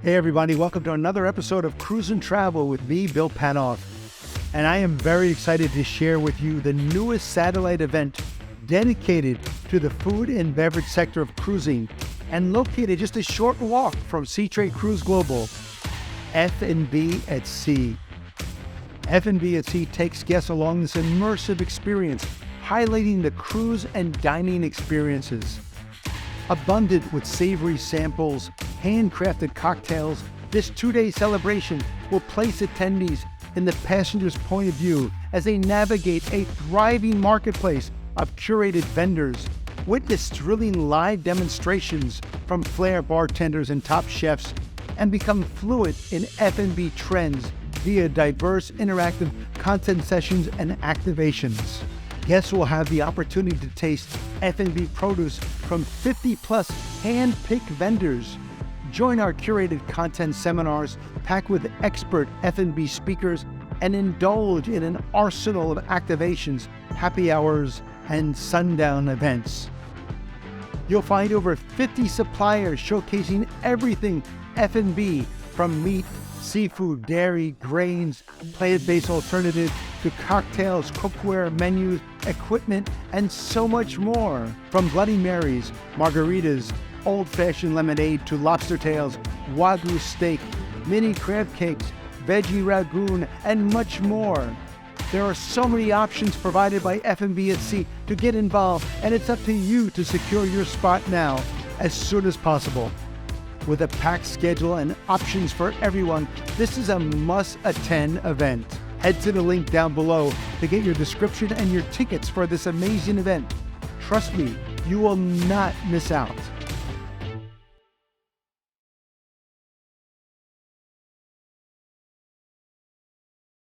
Hey everybody, welcome to another episode of Cruise and Travel with me, Bill Panoff. And I am very excited to share with you the newest satellite event dedicated to the food and beverage sector of cruising and located just a short walk from SeaTrade Cruise Global, F&B at Sea. F&B at Sea takes guests along this immersive experience, highlighting the cruise and dining experiences. Abundant with savory samples, handcrafted cocktails, this two-day celebration will place attendees in the passenger's point of view as they navigate a thriving marketplace of curated vendors, witness thrilling live demonstrations from flair bartenders and top chefs, and become fluent in F&B trends via diverse interactive content sessions and activations. Guests will have the opportunity to taste F&B produce from 50-plus hand-picked vendors. Join our curated content seminars packed with expert F&B speakers and indulge in an arsenal of activations, happy hours, and sundown events. You'll find over 50 suppliers showcasing everything F&B, from meat, seafood, dairy, grains, plant-based alternatives, to cocktails, cookware, menus, equipment, and so much more. From Bloody Marys, margaritas, old-fashioned lemonade, to lobster tails, wagyu steak, mini crab cakes, veggie ragoon, and much more. There are so many options provided by F&B at Sea to get involved, and it's up to you to secure your spot now, as soon as possible. With a packed schedule and options for everyone, this is a must-attend event. Head to the link down below to get your description and your tickets for this amazing event. Trust me, you will not miss out.